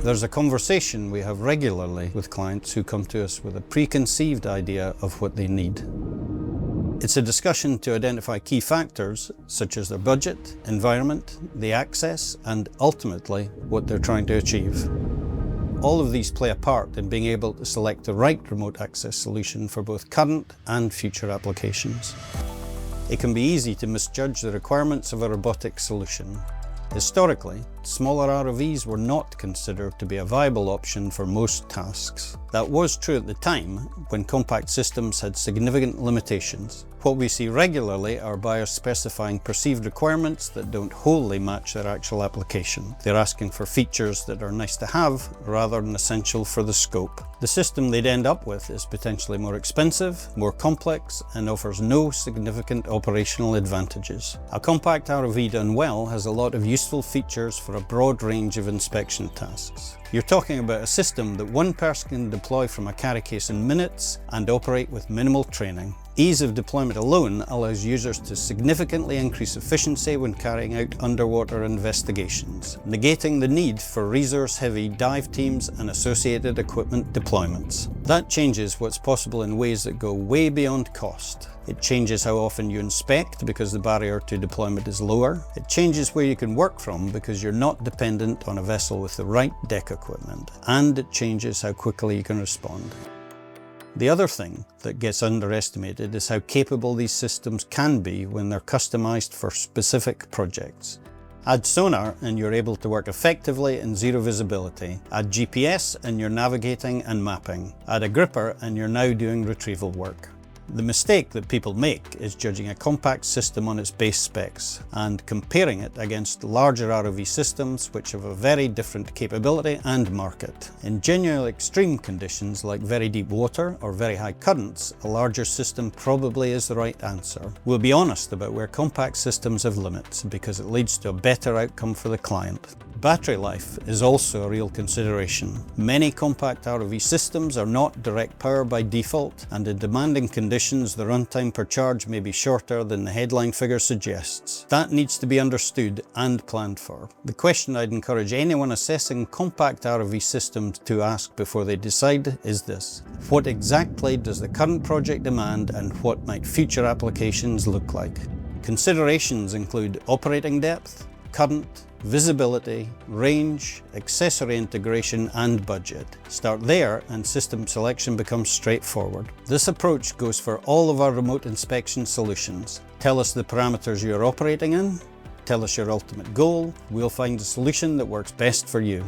There's a conversation we have regularly with clients who come to us with a preconceived idea of what they need. It's a discussion to identify key factors such as their budget, environment, the access, and ultimately what they're trying to achieve. All of these play a part in being able to select the right remote access solution for both current and future applications. It can be easy to misjudge the requirements of a robotic solution. Historically, smaller ROVs were not considered to be a viable option for most tasks. That was true at the time, when compact systems had significant limitations. What we see regularly are buyers specifying perceived requirements that don't wholly match their actual application. They're asking for features that are nice to have, rather than essential for the scope. The system they'd end up with is potentially more expensive, more complex, and offers no significant operational advantages. A compact ROV done well has a lot of useful features for a broad range of inspection tasks. You're talking about a system that one person can deploy from a carry case in minutes and operate with minimal training. Ease of deployment alone allows users to significantly increase efficiency when carrying out underwater investigations, negating the need for resource-heavy dive teams and associated equipment deployments. That changes what's possible in ways that go way beyond cost. It changes how often you inspect because the barrier to deployment is lower. It changes where you can work from because you're not dependent on a vessel with the right deck equipment. And it changes how quickly you can respond. The other thing that gets underestimated is how capable these systems can be when they're customized for specific projects. Add sonar and you're able to work effectively in zero visibility. Add GPS and you're navigating and mapping. Add a gripper and you're now doing retrieval work. The mistake that people make is judging a compact system on its base specs and comparing it against larger ROV systems which have a very different capability and market. In genuine extreme conditions like very deep water or very high currents, a larger system probably is the right answer. We'll be honest about where compact systems have limits because it leads to a better outcome for the client. Battery life is also a real consideration. Many compact ROV systems are not direct power by default, and in demanding conditions the runtime per charge may be shorter than the headline figure suggests. That needs to be understood and planned for. The question I'd encourage anyone assessing compact ROV systems to ask before they decide is this: what exactly does the current project demand and what might future applications look like? Considerations include operating depth, current, visibility, range, accessory integration, and budget. Start there and system selection becomes straightforward. This approach goes for all of our remote inspection solutions. Tell us the parameters you're operating in, tell us your ultimate goal, we'll find a solution that works best for you.